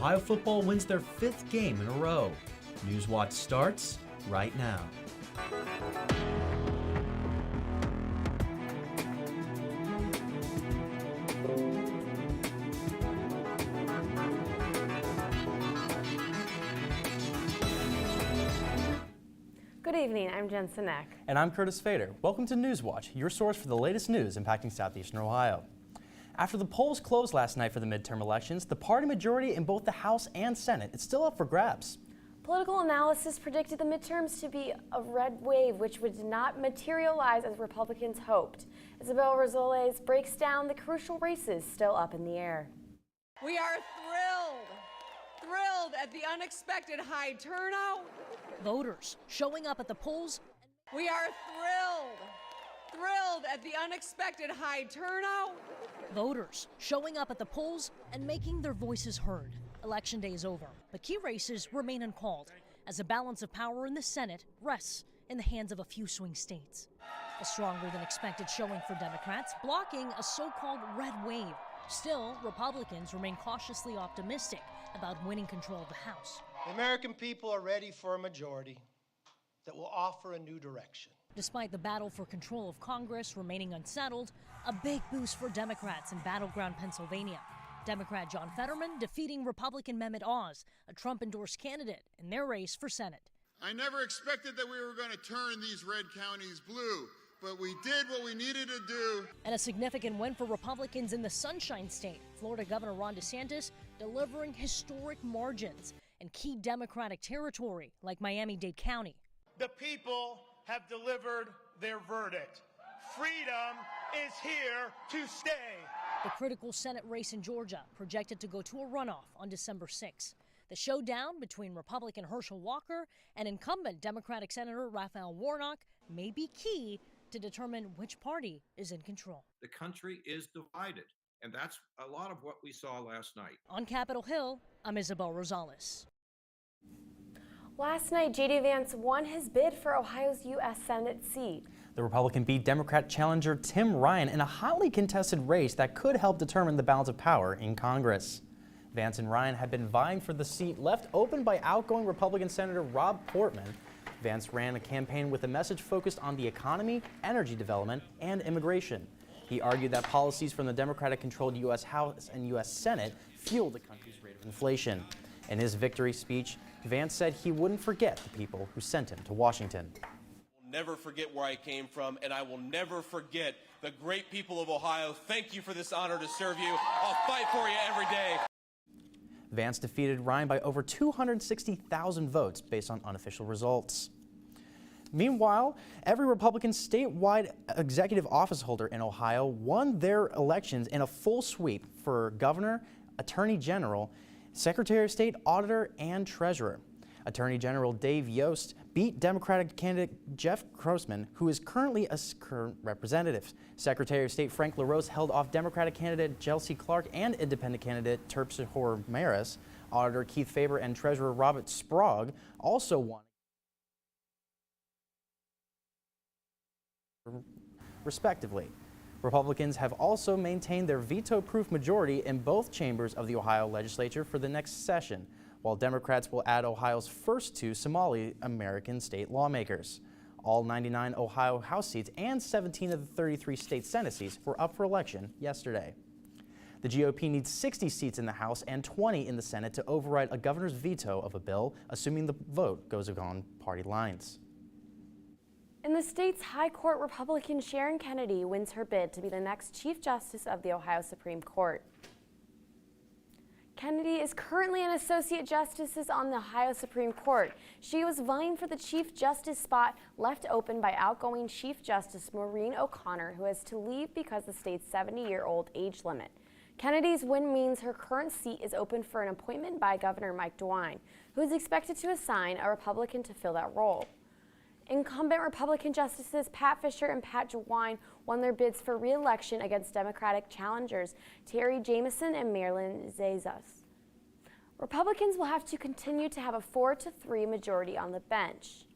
Ohio football wins their 5th game in a row. Newswatch starts right now. Good evening, I'm Jen Sinek. And I'm Curtis Fader. Welcome to Newswatch, your source for the latest news impacting southeastern Ohio. After the polls closed last night for the midterm elections, the party majority in both the House and Senate is still up for grabs. Political analysis predicted the midterms to be a red wave, which would not materialize as Republicans hoped. Isabel Rosales breaks down the crucial races still up in the air. We are thrilled at the unexpected high turnout. Voters showing up at the polls. We are thrilled at the unexpected high turnout. Voters showing up at the polls and making their voices heard. Election day is over, but key races remain uncalled as the balance of power in the Senate rests in the hands of a few swing states. A stronger than expected showing for Democrats, blocking a so-called red wave. Still, Republicans remain cautiously optimistic about winning control of the House. The American people are ready for a majority that will offer a new direction. Despite the battle for control of Congress remaining unsettled, a big boost for Democrats in battleground Pennsylvania. Democrat John Fetterman defeating Republican Mehmet Oz, a Trump-endorsed candidate, in their race for Senate. I never expected that we were going to turn these red counties blue, but we did what we needed to do. And a significant win for Republicans in the Sunshine State. Florida Governor Ron DeSantis delivering historic margins in key Democratic territory like Miami-Dade County. The people have delivered their verdict. Freedom is here to stay. The critical Senate race in Georgia projected to go to a runoff on December 6th. The showdown between Republican Herschel Walker and incumbent Democratic Senator Raphael Warnock may be key to determine which party is in control. The country is divided, and that's a lot of what we saw last night. On Capitol Hill, I'm Isabel Rosales. Last night, J.D. Vance won his bid for Ohio's U.S. Senate seat. The Republican beat Democrat challenger Tim Ryan in a hotly contested race that could help determine the balance of power in Congress. Vance and Ryan had been vying for the seat left open by outgoing Republican Senator Rob Portman. Vance ran a campaign with a message focused on the economy, energy development, and immigration. He argued that policies from the Democratic-controlled U.S. House and U.S. Senate fueled the country's rate of inflation. In his victory speech, Vance said he wouldn't forget the people who sent him to Washington. I'll never forget where I came from, and I will never forget the great people of Ohio. Thank you for this honor to serve you. I'll fight for you every day. Vance defeated Ryan by over 260,000 votes based on unofficial results. Meanwhile, every Republican statewide executive office holder in Ohio won their elections in a full sweep for governor, attorney general, secretary of state, auditor, and treasurer. Attorney General Dave Yost beat Democratic candidate Jeff Grossman, who is currently a current representative. Secretary of State Frank LaRose held off Democratic candidate Chelsea Clark and independent candidate Terpsihore Maris. Auditor Keith Faber and Treasurer Robert Sprague also won, respectively. Republicans have also maintained their veto-proof majority in both chambers of the Ohio legislature for the next session, while Democrats will add Ohio's first 2 Somali-American state lawmakers. All 99 Ohio House seats and 17 of the 33 state Senate seats were up for election yesterday. The GOP needs 60 seats in the House and 20 in the Senate to override a governor's veto of a bill, assuming the vote goes on party lines. In the state's high court, Republican Sharon Kennedy wins her bid to be the next Chief Justice of the Ohio Supreme Court. Kennedy is currently an Associate Justice on the Ohio Supreme Court. She was vying for the Chief Justice spot left open by outgoing Chief Justice Maureen O'Connor, who has to leave because of the state's 70-year-old age limit. Kennedy's win means her current seat is open for an appointment by Governor Mike DeWine, who is expected to assign a Republican to fill that role. Incumbent Republican Justices Pat Fisher and Pat DeWine won their bids for re-election against Democratic challengers Terry Jamieson and Marilyn Zazas. Republicans will have to continue to have a 4-3 majority on the bench.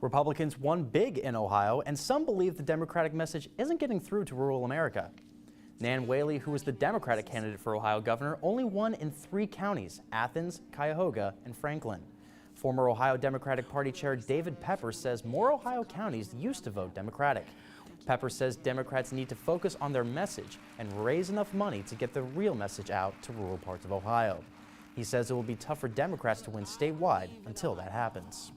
Republicans won big in Ohio, and some believe the Democratic message isn't getting through to rural America. Nan Whaley, who was the Democratic candidate for Ohio governor, only won in 3 counties: Athens, Cuyahoga, and Franklin. Former Ohio Democratic Party Chair David Pepper says more Ohio counties used to vote Democratic. Pepper says Democrats need to focus on their message and raise enough money to get the real message out to rural parts of Ohio. He says it will be tough for Democrats to win statewide until that happens.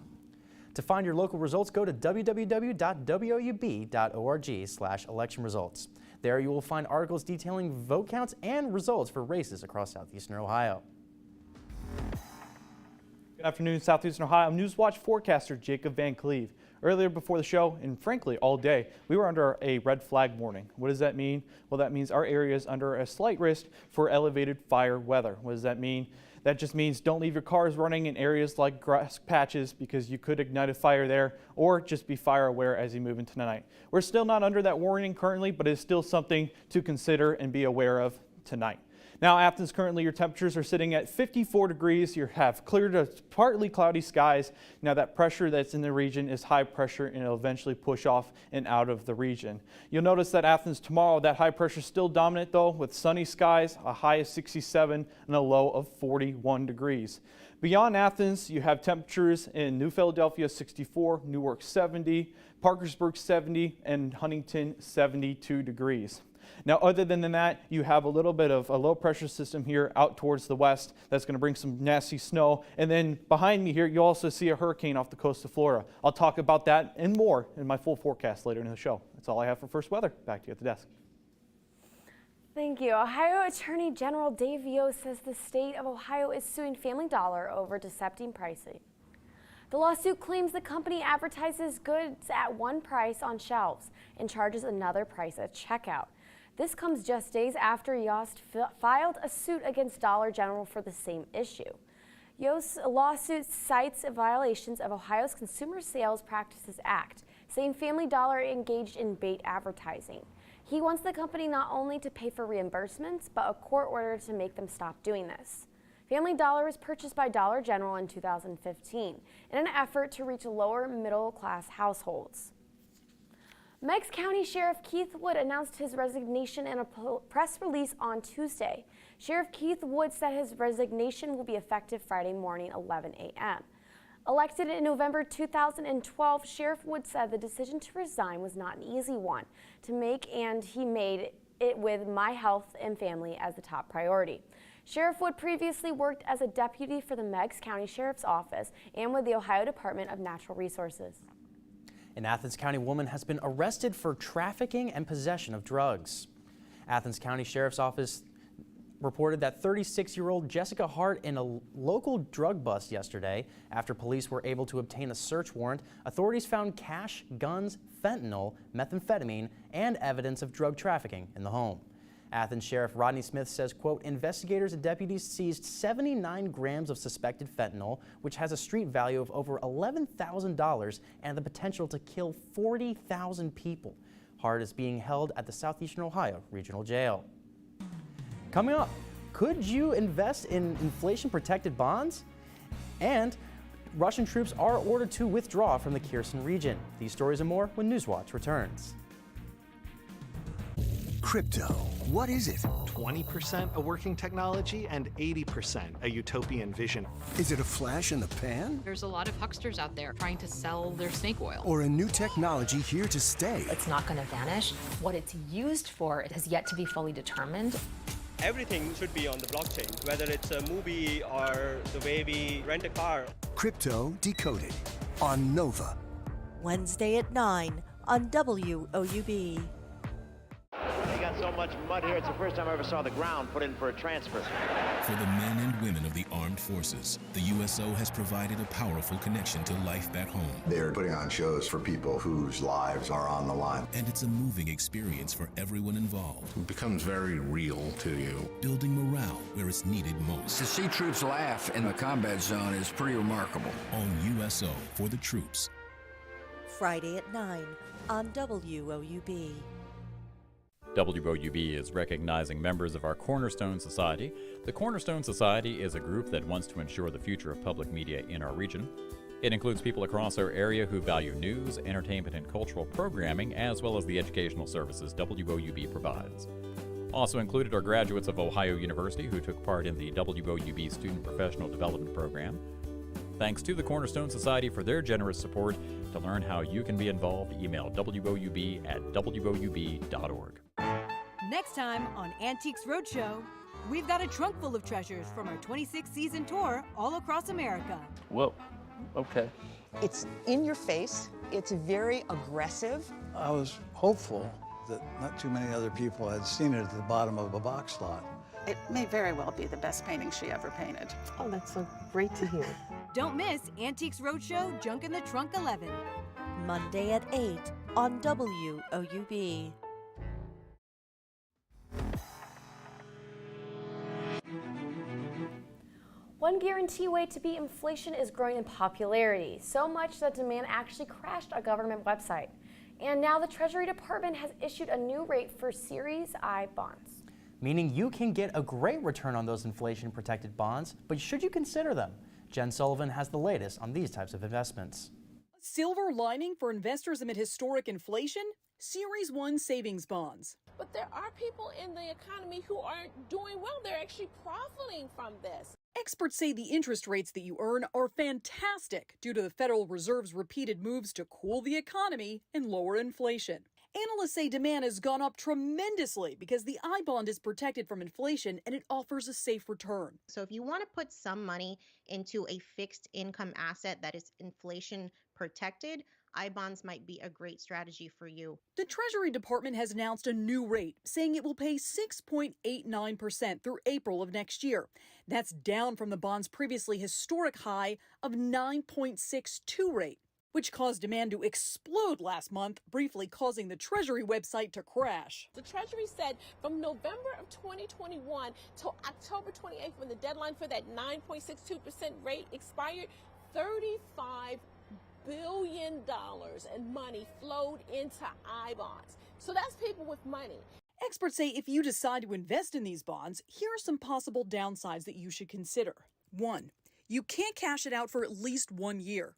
To find your local results, go to www.woub.org/election results. There you will find articles detailing vote counts and results for races across southeastern Ohio. Good afternoon, Southeastern Ohio Newswatch forecaster Jacob Van Cleve. Earlier before the show, and frankly all day, we were under a red flag warning. What does that mean? Well, that means our area is under a slight risk for elevated fire weather. What does that mean? That just means don't leave your cars running in areas like grass patches because you could ignite a fire there, or just be fire aware as you move into the night. We're still not under that warning currently, but it's still something to consider and be aware of tonight. Now, Athens, currently your temperatures are sitting at 54 degrees. You have clear to partly cloudy skies. Now, that pressure that's in the region is high pressure, and it'll eventually push off and out of the region. You'll notice that Athens tomorrow, that high pressure is still dominant though, with sunny skies, a high of 67 and a low of 41 degrees. Beyond Athens, you have temperatures in New Philadelphia 64, Newark 70, Parkersburg 70, and Huntington 72 degrees. Now, other than that, you have a little bit of a low pressure system here out towards the west that's going to bring some nasty snow. And then behind me here, you'll also see a hurricane off the coast of Florida. I'll talk about that and more in my full forecast later in the show. That's all I have for first weather. Back to you at the desk. Thank you. Ohio Attorney General Dave Yost says the state of Ohio is suing Family Dollar over deceptive pricing. The lawsuit claims the company advertises goods at one price on shelves and charges another price at checkout. This comes just days after Yost filed a suit against Dollar General for the same issue. Yost's lawsuit cites violations of Ohio's Consumer Sales Practices Act, saying Family Dollar engaged in bait advertising. He wants the company not only to pay for reimbursements, but a court order to make them stop doing this. Family Dollar was purchased by Dollar General in 2015 in an effort to reach lower middle-class households. Meigs County Sheriff Keith Wood announced his resignation in a press release on Tuesday. Sheriff Keith Wood said his resignation will be effective Friday morning, 11 a.m. Elected in November 2012, Sheriff Wood said the decision to resign was not an easy one to make, and he made it with my health and family as the top priority. Sheriff Wood previously worked as a deputy for the Meigs County Sheriff's Office and with the Ohio Department of Natural Resources. An Athens County woman has been arrested for trafficking and possession of drugs. Athens County Sheriff's Office reported that 36-year-old Jessica Hart in a local drug bust yesterday. After police were able to obtain a search warrant, authorities found cash, guns, fentanyl, methamphetamine, and evidence of drug trafficking in the home. Athens Sheriff Rodney Smith says, quote, investigators and deputies seized 79 grams of suspected fentanyl, which has a street value of over $11,000 and the potential to kill 40,000 people. Hart is being held at the Southeastern Ohio Regional Jail. Coming up, could you invest in inflation-protected bonds? And Russian troops are ordered to withdraw from the Kherson region. These stories and more when Newswatch returns. Crypto, what is it? 20% a working technology and 80% a utopian vision. Is it a flash in the pan? There's a lot of hucksters out there trying to sell their snake oil. Or a new technology here to stay? It's not going to vanish. What it's used for, it has yet to be fully determined. Everything should be on the blockchain, whether it's a movie or the way we rent a car. Crypto Decoded on Nova. Wednesday at 9 on WOUB. They got so much mud here, it's the first time I ever saw the ground put in for a transfer. For the men and women of the armed forces, the USO has provided a powerful connection to life back home. They're putting on shows for people whose lives are on the line. And it's a moving experience for everyone involved. It becomes very real to you. Building morale where it's needed most. To see troops laugh in a combat zone is pretty remarkable. On USO for the troops. Friday at 9 on WOUB. WOUB is recognizing members of our Cornerstone Society. The Cornerstone Society is a group that wants to ensure the future of public media in our region. It includes people across our area who value news, entertainment, and cultural programming, as well as the educational services WOUB provides. Also included are graduates of Ohio University who took part in the WOUB Student Professional Development Program. Thanks to the Cornerstone Society for their generous support. To learn how you can be involved, email woub@woub.org. Next time on Antiques Roadshow, we've got a trunk full of treasures from our 26th season tour all across America. Whoa, okay. It's in your face, it's very aggressive. I was hopeful that not too many other people had seen it at the bottom of a box lot. It may very well be the best painting she ever painted. Oh, that's so great to hear. Don't miss Antiques Roadshow Junk in the Trunk 11. Monday at 8 on WOUB. One guarantee way to beat inflation is growing in popularity, so much that demand actually crashed a government website. And now the Treasury Department has issued a new rate for Series I bonds. Meaning you can get a great return on those inflation-protected bonds, but should you consider them? Jen Sullivan has the latest on these types of investments. Silver lining for investors amid historic inflation? Series 1 savings bonds. But there are people in the economy who aren't doing well. They're actually profiting from this. Experts say the interest rates that you earn are fantastic due to the Federal Reserve's repeated moves to cool the economy and lower inflation. Analysts say demand has gone up tremendously because the I bond is protected from inflation and it offers a safe return. So if you want to put some money into a fixed income asset that is inflation protected, I bonds might be a great strategy for you. The Treasury Department has announced a new rate, saying it will pay 6.89% through April of next year. That's down from the bond's previously historic high of 9.62 rate, which caused demand to explode last month, briefly causing the Treasury website to crash. The Treasury said from November of 2021 till October 28th, when the deadline for that 9.62% rate expired, $35 billion in money flowed into I bonds. So that's people with money. Experts say if you decide to invest in these bonds, here are some possible downsides that you should consider. 1, you can't cash it out for at least 1 year.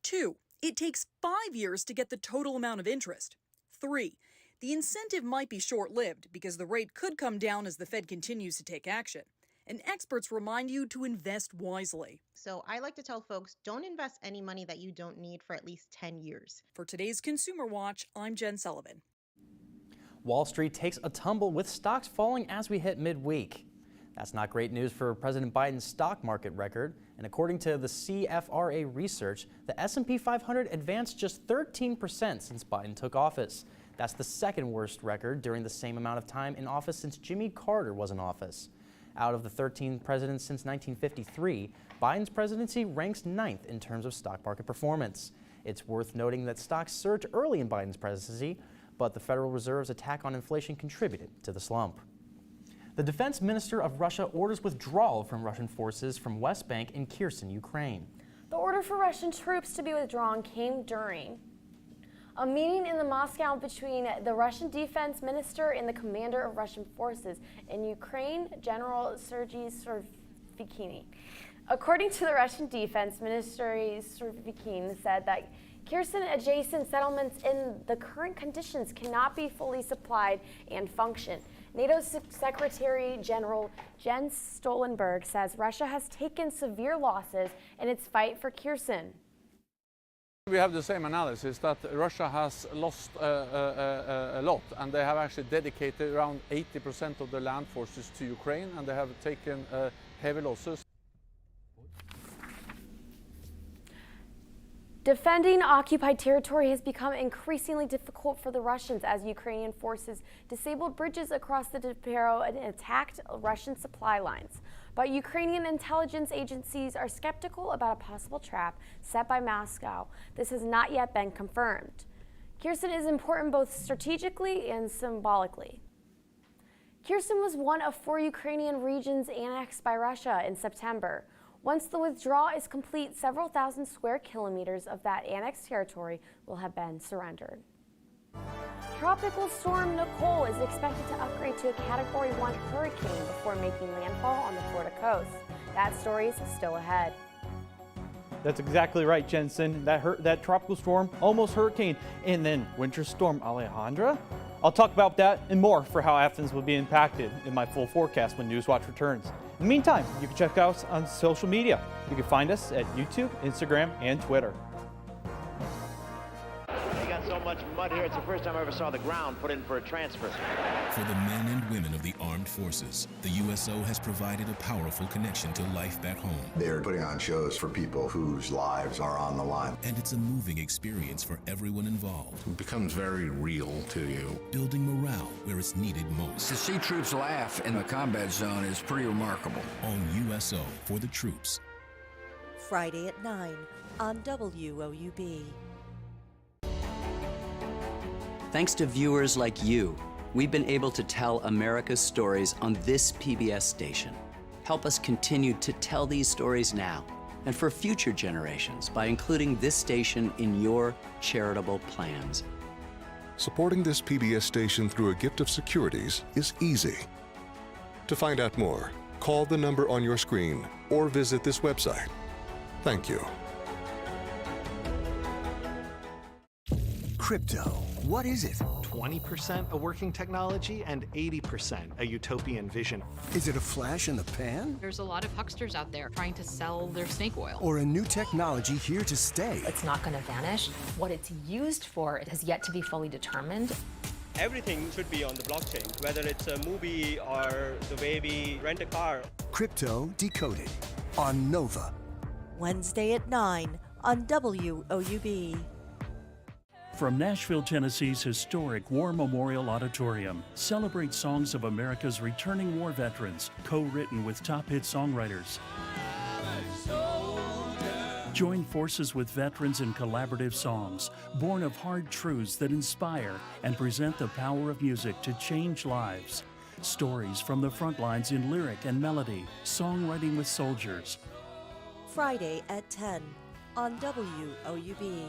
2, it takes 5 years to get the total amount of interest. 3, the incentive might be short-lived because the rate could come down as the Fed continues to take action. And experts remind you to invest wisely. So I like to tell folks, don't invest any money that you don't need for at least 10 years. For today's Consumer Watch, I'm Jen Sullivan. Wall Street takes a tumble with stocks falling as we hit midweek. That's not great news for President Biden's stock market record. And according to the CFRA research, the S&P 500 advanced just 13% since Biden took office. That's the second worst record during the same amount of time in office since Jimmy Carter was in office. Out of the 13 presidents since 1953, Biden's presidency ranks 9th in terms of stock market performance. It's worth noting that stocks surged early in Biden's presidency, but the Federal Reserve's attack on inflation contributed to the slump. The defense minister of Russia orders withdrawal from Russian forces from West Bank in Kherson, Ukraine. The order for Russian troops to be withdrawn came during a meeting in Moscow between the Russian defense minister and the commander of Russian forces in Ukraine, General Sergei Survikhin. According to the Russian defense ministry, Survikhin said that Kherson-adjacent settlements in the current conditions cannot be fully supplied and function. NATO Secretary General Jens Stoltenberg says Russia has taken severe losses in its fight for Kherson. We have the same analysis that Russia has lost a lot, and they have actually dedicated around 80% of their land forces to Ukraine, and they have taken heavy losses. Defending occupied territory has become increasingly difficult for the Russians as Ukrainian forces disabled bridges across the Dnipro and attacked Russian supply lines. But Ukrainian intelligence agencies are skeptical about a possible trap set by Moscow. This has not yet been confirmed. Kherson is important both strategically and symbolically. Kherson was one of 4 Ukrainian regions annexed by Russia in September. Once the withdrawal is complete, several thousand square kilometers of that annexed territory will have been surrendered. Tropical storm Nicole is expected to upgrade to a Category 1 hurricane before making landfall on the Florida coast. That story is still ahead. That's exactly right, Jensen. That tropical storm, almost hurricane, and then winter storm Alejandra. I'll talk about that and more for how Athens will be impacted in my full forecast when Newswatch returns. In the meantime, you can check us on social media. You can find us at YouTube, Instagram, and Twitter. They got so much mud here, it's the first time I ever saw the ground put in for a transfer. For the men and women of the armed forces, the USO has provided a powerful connection to life back home. They're putting on shows for people whose lives are on the line. And it's a moving experience for everyone involved. It becomes very real to you. Building morale where it's needed most. To see troops laugh in the combat zone is pretty remarkable. On USO for the troops. Friday at 9 on WOUB. Thanks to viewers like you, we've been able to tell America's stories on this PBS station. Help us continue to tell these stories now and for future generations by including this station in your charitable plans. Supporting this PBS station through a gift of securities is easy. To find out more, call the number on your screen or visit this website. Thank you. Crypto, what is it? 20% a working technology and 80% a utopian vision. Is it a flash in the pan? There's a lot of hucksters out there trying to sell their snake oil. Or a new technology here to stay? It's not going to vanish. What it's used for has yet to be fully determined. Everything should be on the blockchain, whether it's a movie or the way we rent a car. Crypto Decoded on Nova. Wednesday at 9 on WOUB. From Nashville, Tennessee's historic War Memorial Auditorium, celebrate songs of America's returning war veterans, co-written with top hit songwriters. Join forces with veterans in collaborative songs, born of hard truths that inspire and present the power of music to change lives. Stories from the front lines in lyric and melody, songwriting with soldiers. Friday at 10 on WOUB.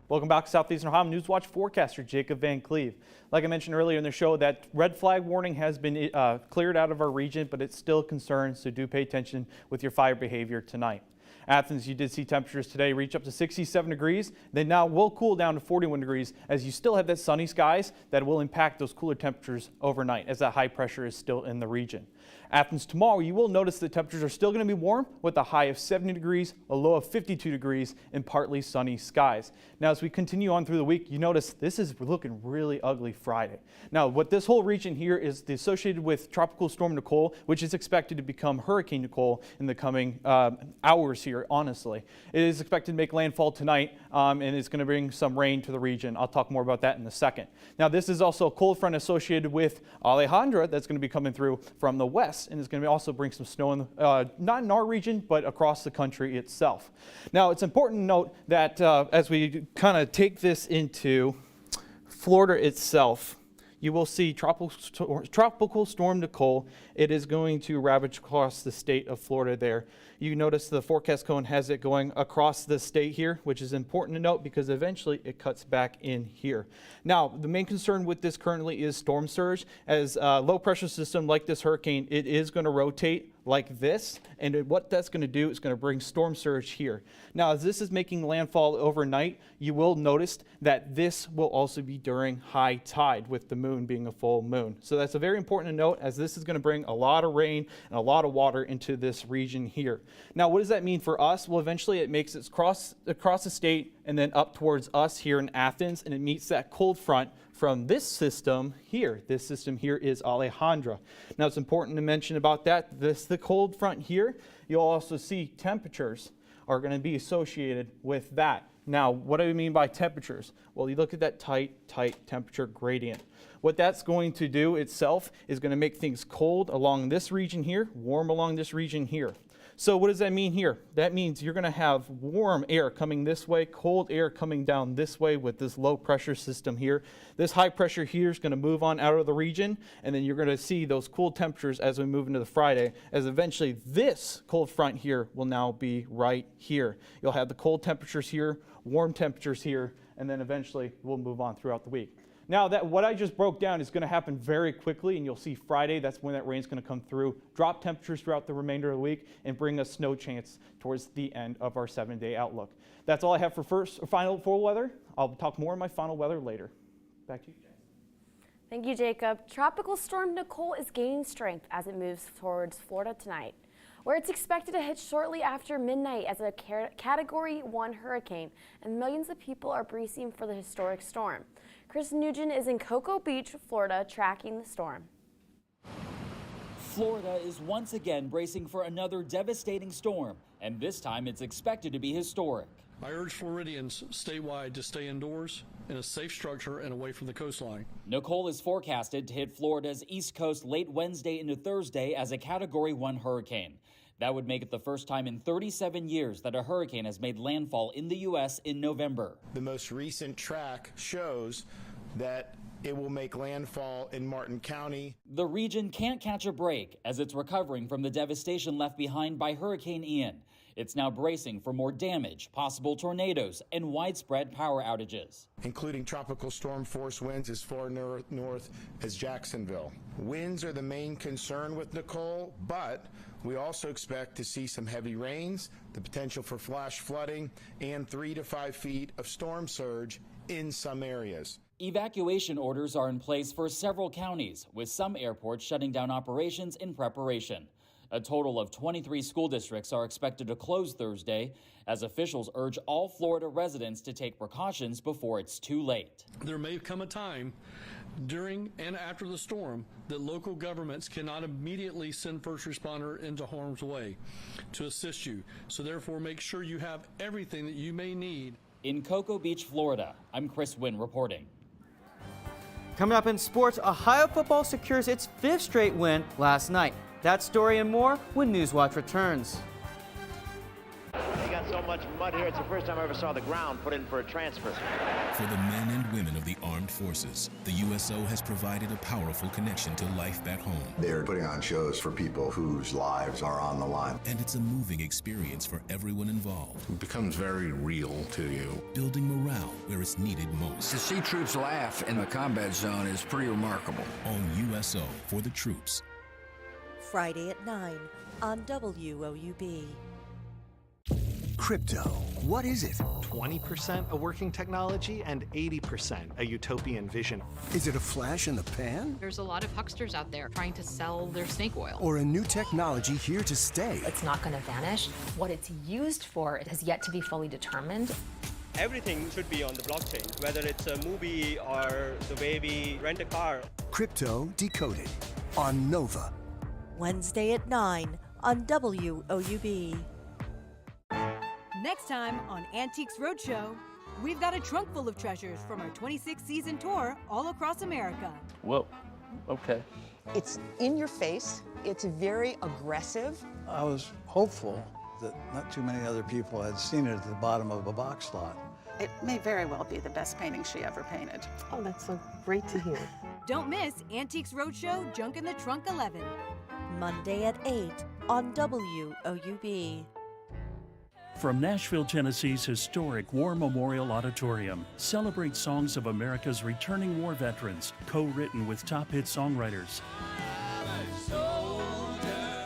Welcome back to Southeastern Ohio Newswatch forecaster Jacob Van Cleve. Like I mentioned earlier in the show, that red flag warning has been cleared out of our region, but it's still a concern, so do pay attention with your fire behavior tonight. Athens, you did see temperatures today reach up to 67 degrees. They now will cool down to 41 degrees as you still have that sunny skies that will impact those cooler temperatures overnight as that high pressure is still in the region. Athens, tomorrow you will notice the temperatures are still going to be warm with a high of 70 degrees, a low of 52 degrees, and partly sunny skies. Now as we continue on through the week, you notice this is looking really ugly Friday. Now what this whole region here is associated with Tropical Storm Nicole, which is expected to become Hurricane Nicole in the coming hours here, honestly. It is expected to make landfall tonight and it's going to bring some rain to the region. I'll talk more about that in a second. Now this is also a cold front associated with Alejandra that's going to be coming through from the west, and it's going to also bring some snow in, not in our region, but across the country itself. Now, it's important to note that as we kind of take this into Florida itself, you will see Tropical Storm Nicole. It is going to ravage across the state of Florida there. You notice the forecast cone has it going across the state here, which is important to note because eventually it cuts back in here. Now, the main concern with this currently is storm surge. As a low pressure system like this hurricane, it is going to rotate like this, and what that's going to do is going to bring storm surge here. Now, as this is making landfall overnight, you will notice that this will also be during high tide with the moon being a full moon. So that's a very important to note, as this is going to bring a lot of rain and a lot of water into this region here. Now, what does that mean for us? Well, eventually it makes it across the state and then up towards us here in Athens, and it meets that cold front from this system here. This system here is Alejandra. Now, it's important to mention about that. The cold front here, you'll also see temperatures are going to be associated with that. Now, what do I mean by temperatures? Well, you look at that tight temperature gradient. What that's going to do itself is going to make things cold along this region here, warm along this region here. So what does that mean here? That means you're going to have warm air coming this way, cold air coming down this way with this low pressure system here. This high pressure here is going to move on out of the region, and then you're going to see those cool temperatures as we move into the Friday, as eventually this cold front here will now be right here. You'll have the cold temperatures here, warm temperatures here, and then eventually we'll move on throughout the week. Now, what I just broke down is going to happen very quickly, and you'll see Friday, that's when that rain's going to come through, drop temperatures throughout the remainder of the week, and bring us snow chance towards the end of our 7-day outlook. That's all I have for final full weather. I'll talk more on my final weather later. Back to you, Jane. Thank you, Jacob. Tropical storm Nicole is gaining strength as it moves towards Florida tonight, where it's expected to hit shortly after midnight as a Category 1 hurricane, and millions of people are bracing for the historic storm. Chris Nugent is in Cocoa Beach, Florida, tracking the storm. Florida is once again bracing for another devastating storm, and this time it's expected to be historic. I urge Floridians statewide to stay indoors in a safe structure and away from the coastline. Nicole is forecasted to hit Florida's east coast late Wednesday into Thursday as a Category 1 hurricane. That would make it the first time in 37 years that a hurricane has made landfall in the U.S. in November. The most recent track shows that it will make landfall in Martin County. The region can't catch a break as it's recovering from the devastation left behind by Hurricane Ian. It's now bracing for more damage, possible tornadoes, and widespread power outages, including tropical storm force winds as far north as Jacksonville. Winds are the main concern with Nicole, but we also expect to see some heavy rains, the potential for flash flooding, and 3 to 5 feet of storm surge in some areas. Evacuation orders are in place for several counties, with some airports shutting down operations in preparation. A total of 23 school districts are expected to close Thursday, as officials urge all Florida residents to take precautions before it's too late. There may come a time during and after the storm that local governments cannot immediately send first responder into harm's way to assist you. So therefore, make sure you have everything that you may need. In Cocoa Beach, Florida, I'm Chris Wynn reporting. Coming up in sports, Ohio football secures its 5th straight win last night. That story and more when Newswatch returns. They got so much mud here, it's the first time I ever saw the ground put in for a transfer. For the men and women of the armed forces, the USO has provided a powerful connection to life back home. They're putting on shows for people whose lives are on the line. And it's a moving experience for everyone involved. It becomes very real to you. Building morale where it's needed most. To see troops laugh in the combat zone is pretty remarkable. On USO for the troops. Friday at 9 on WOUB. Crypto, what is it? 20% a working technology and 80% a utopian vision. Is it a flash in the pan? There's a lot of hucksters out there trying to sell their snake oil. Or a new technology here to stay? It's not going to vanish. What it's used for, it has yet to be fully determined. Everything should be on the blockchain, whether it's a movie or the way we rent a car. Crypto Decoded on Nova. Wednesday at 9 on WOUB. Next time on Antiques Roadshow, we've got a trunk full of treasures from our 26th season tour all across America. Whoa, okay. It's in your face, it's very aggressive. I was hopeful that not too many other people had seen it at the bottom of a box lot. It may very well be the best painting she ever painted. Oh, that's so great to hear. Don't miss Antiques Roadshow Junk in the Trunk 11. Monday at 8 on WOUB. From Nashville, Tennessee's historic War Memorial Auditorium, celebrate songs of America's returning war veterans, co-written with top hit songwriters.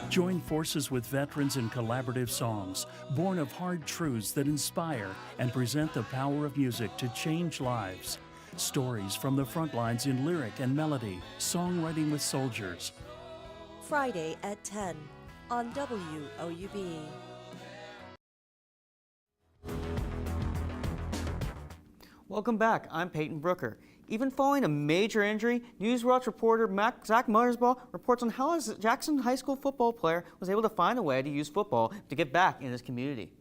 Join forces with veterans in collaborative songs, born of hard truths that inspire and present the power of music to change lives. Stories from the front lines in lyric and melody, songwriting with soldiers. Friday at 10 on WOUB. Welcome back. I'm Peyton Brooker. Even following a major injury, Newswatch reporter Zach Mothersbaugh reports on how a Jackson High School football player was able to find a way to use football to get back in his community.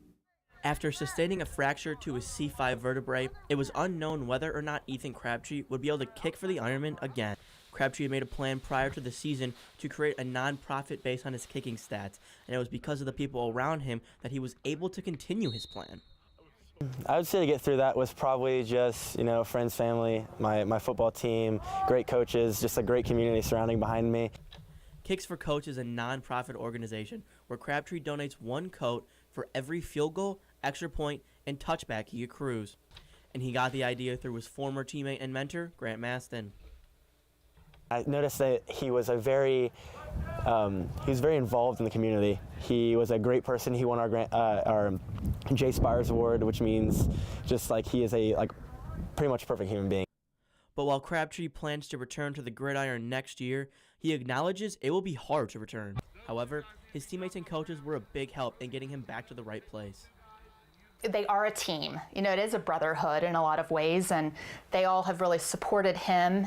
After sustaining a fracture to his C5 vertebrae, it was unknown whether or not Ethan Crabtree would be able to kick for the Ironmen again. Crabtree had made a plan prior to the season to create a non-profit based on his kicking stats, and it was because of the people around him that he was able to continue his plan. I would say to get through that was probably just, friends, family, my football team, great coaches, just a great community surrounding behind me. Kicks for Coach is a non-profit organization where Crabtree donates one coat for every field goal, extra point, and touchback he accrues. and he got the idea through his former teammate and mentor, Grant Maston. I noticed that he was very involved in the community. He was a great person. He won our J Spires Award, which means just like he is a pretty much perfect human being. But while Crabtree plans to return to the gridiron next year, he acknowledges it will be hard to return. However, his teammates and coaches were a big help in getting him back to the right place. They are a team. You know, it is a brotherhood in a lot of ways, and they all have really supported him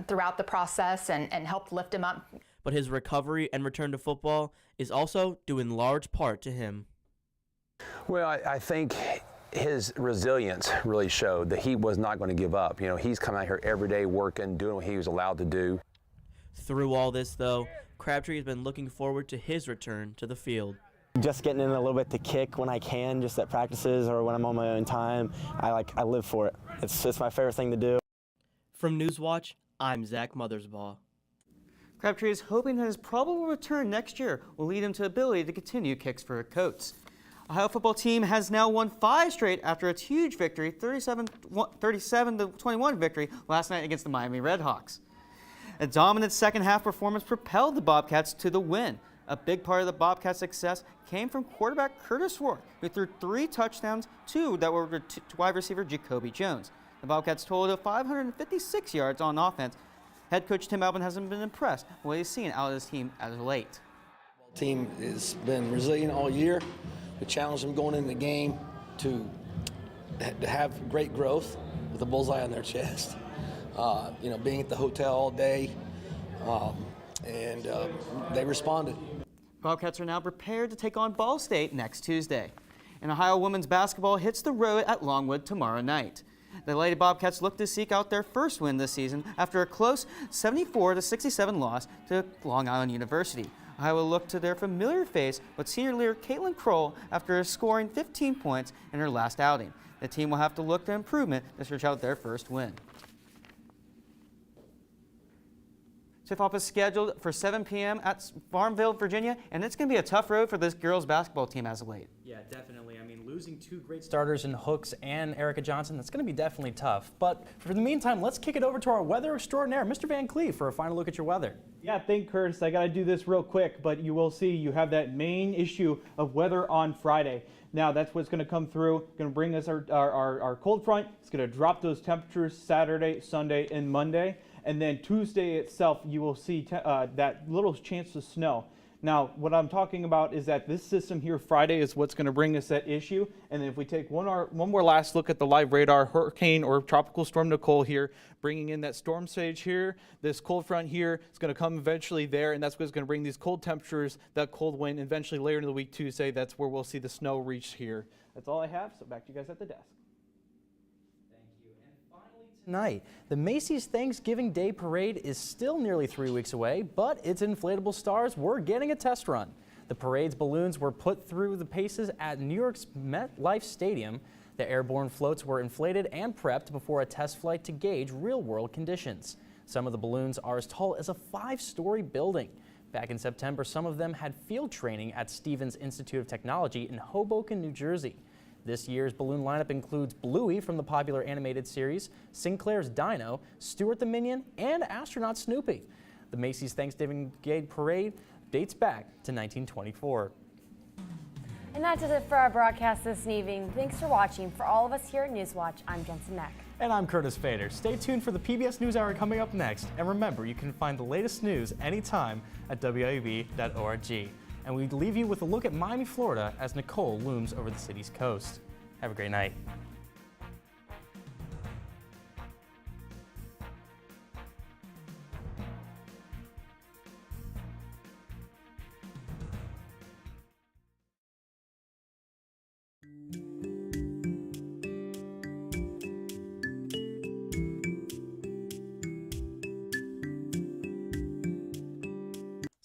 throughout the process and helped lift him up. But his recovery and return to football is also due in large part to him. Well, I think his resilience really showed that he was not going to give up. You know, he's come out here every day working, doing what he was allowed to do. Through all this, though, Crabtree has been looking forward to his return to the field. Just getting in a little bit to kick when I can, just at practices or when I'm on my own time. I live for it. It's my favorite thing to do. From Newswatch, I'm Zach Mothersbaugh. Crabtree is hoping that his probable return next year will lead him to ability to continue kicks for Coats. Ohio football team has now won 5 straight after its huge victory, 37-21 victory last night against the Miami Redhawks. A dominant second-half performance propelled the Bobcats to the win. A big part of the Bobcats' success came from quarterback Curtis Rourke, who threw 3 touchdowns, 2 that were to wide receiver Jacoby Jones. The Bobcats totaled 556 yards on offense. Head coach Tim Albin hasn't been impressed with what he's seen out of his team as of late. The team has been resilient all year. We challenged them going into the game to have great growth with a bullseye on their chest. You know, being at the hotel all day, and they responded. Bobcats are now prepared to take on Ball State next Tuesday. And Ohio women's basketball hits the road at Longwood tomorrow night. The Lady Bobcats look to seek out their first win this season after a close 74-67 loss to Long Island University. Ohio will look to their familiar face with senior leader Caitlin Kroll after scoring 15 points in her last outing. The team will have to look to improvement to search out their first win. Tip-off is scheduled for 7 p.m. at Farmville, Virginia, and it's going to be a tough road for this girls basketball team as of late. Yeah, definitely. I mean, losing 2 great starters in Hooks and Erica Johnson, that's going to be definitely tough. But for the meantime, let's kick it over to our weather extraordinaire, Mr. Van Cleve, for a final look at your weather. Yeah, thank Curtis. I got to do this real quick, but you will see you have that main issue of weather on Friday. Now, that's what's going to come through, going to bring us our cold front. It's going to drop those temperatures Saturday, Sunday, and Monday. And then Tuesday itself, you will see that little chance of snow. Now, what I'm talking about is that this system here Friday is what's going to bring us that issue. And then if we take one more last look at the live radar, hurricane or tropical storm Nicole here, bringing in that storm stage here, this cold front here is going to come eventually there, and that's what's going to bring these cold temperatures, that cold wind, eventually later in the week Tuesday, that's where we'll see the snow reach here. That's all I have, so back to you guys at the desk. Tonight, the Macy's Thanksgiving Day Parade is still nearly 3 weeks away, but its inflatable stars were getting a test run. The parade's balloons were put through the paces at New York's MetLife Stadium. The airborne floats were inflated and prepped before a test flight to gauge real-world conditions. Some of the balloons are as tall as a 5-story building. Back in September, some of them had field training at Stevens Institute of Technology in Hoboken, New Jersey. This year's balloon lineup includes Bluey from the popular animated series, Sinclair's Dino, Stuart the Minion, and astronaut Snoopy. The Macy's Thanksgiving Day Parade dates back to 1924. And that does it for our broadcast this evening. Thanks for watching. For all of us here at Newswatch, I'm Jensen Mack. And I'm Curtis Fader. Stay tuned for the PBS NewsHour coming up next. And remember, you can find the latest news anytime at WOUB.org. And we leave you with a look at Miami, Florida as Nicole looms over the city's coast. Have a great night.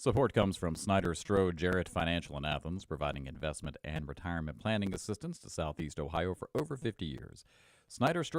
Support comes from Snyder Strode Jarrett Financial in Athens, providing investment and retirement planning assistance to Southeast Ohio for over 50 years. Snyder Strode